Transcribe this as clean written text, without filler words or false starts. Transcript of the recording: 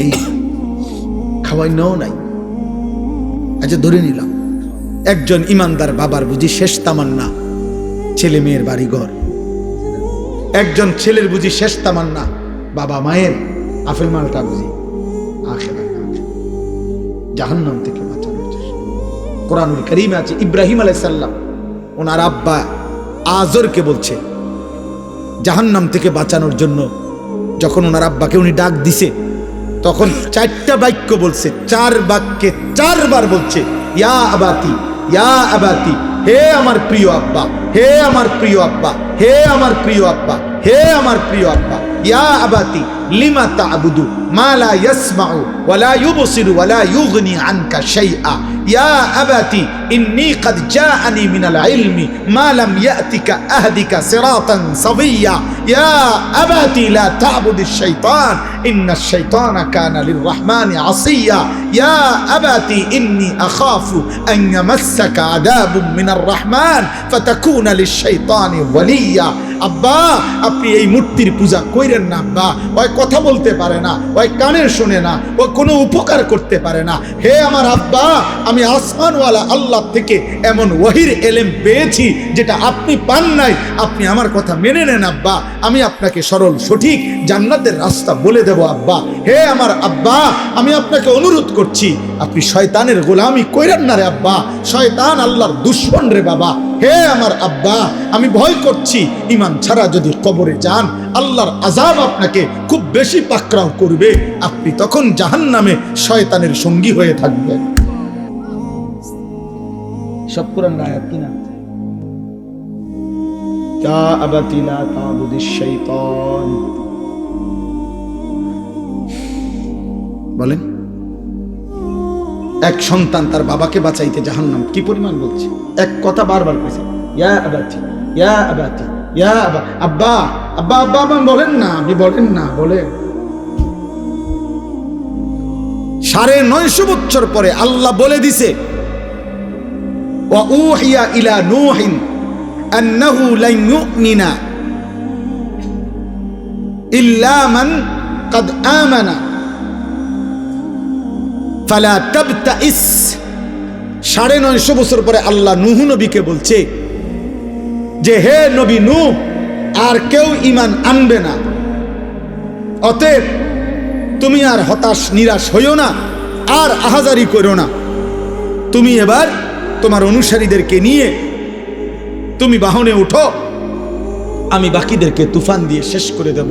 এই খাওয়াই নাও নাই। আচ্ছা ধরে নিলাম একজন ইমানদার বাবার বুঝি শেষ তামান্না ছেলে মেয়ের বাড়িঘর, একজন ছেলের বুঝি শেষ তামান্না বাবা মায়ের আফেল মালটা বুঝি আখিরাত, জাহান্নাম থেকে বাঁচানোর চেষ্টা। কোরআনুল কারীমে আছে ইব্রাহিম আলাইহিস সালাম ওনার আব্বা আজরকে বলছে জাহান্নাম থেকে বাঁচানোর জন্য, যখন ওনার আব্বাকে উনি ডাক দিছে তখন 4টা বাক্য বলছে, 4 বাক্যে 4 বার বলছে ইয়া আবাতি, ইয়া আবাতি, হে আমার প্রিয় আব্বা, হে আমার প্রিয় আব্বা, হে আমার প্রিয় আব্বা, হে আমার প্রিয় আব্বা। ইয়া আবাতি লিমা তা'বুদু মা লা ইয়াসমাউ ওয়া লা ইউবসিরু ওয়া লা ইউগনি আনকা শাইআ, ইয়া আবাতি ইন্নী ক্বাদ জাআনি মিনাল ইলমি মা লাম ইয়াতিকা আহদিকা সিরাতান সাবিয়্যা, ইয়া আবাতি লা তা'বুদিশ শাইতান ইন্নাশ শাইতানা কানা লিররহমানি আসিয়্যা, ইয়া আবাতি ইন্নী আখাফু আন ইয়ামাসসাকা আযাবুম মিনার রহমান ফাতাকুনা লিশ-শাইতানি ওয়ালিয়্যা। আব্বা আপনি এই মূর্তির পূজা কইরেন না আব্বা, ওই কথা বলতে পারে না, ওই কানে শোনে না, ও কোনো উপকার করতে পারে না। হে আমার আব্বা, আমি আসমানওয়ালা আল্লাহ থেকে এমন ওয়াহির এলেম পেয়েছি যেটা আপনি পান নাই, আপনি আমার কথা মেনে নেন আব্বা, আমি আপনাকে সরল সঠিক জান্নাতের রাস্তা বলে দেব আব্বা। হে আমার আব্বা, আমি আপনাকে অনুরোধ করছি আপনি শয়তানের গোলামি কইরেন না রে আব্বা, শয়তান আল্লাহর দুশমন রে বাবা। হে আমার আব্বা, আমি ভয় করছি ঈমান ছাড়া যদি কবরে যান আল্লাহর আযাব আপনাকে খুব বেশি পাকড়াও করবে, আপনি তখন জাহান্নামে শয়তানের সঙ্গী হয়ে থাকবেন। সব কোরআন আয়াত কিনা? ইয়া আবাতি লা তা'বুদিশ শাইতান। বলেন এক সন্তান তার বাবাকে বাঁচাইতে জাহান্নাম কি পরিমাণ বলছে, এক কথা বারবার কইছে ইয়া আবাতি, ইয়া আবাতি, ইয়া আবা, আব্বা আব্বা আব্বা আব্বা বলেন না, আপনি বলেন না, বলেন। 950 বছর পরে আল্লাহ বলে দিছে ওয়া উহিয়া ইলা নূহিন আন্নাহু লান ইউমিনা ইল্লা মান ক্বাদ আমানা ফালা তাবতাইস। 950 বছর পরে আল্লাহ নূহ নবীকে বলছে যে হে নবী নূহ, আর কেউ ঈমান আনবে না, অতএব তুমি আর হতাশ নিরাশ হইও না, আর আহাজারি করো না, তুমি এবার তোমার অনুসারীদেরকে নিয়ে তুমি বাহনে উঠো, আমি বাকিদেরকে তুফান দিয়ে শেষ করে দেব।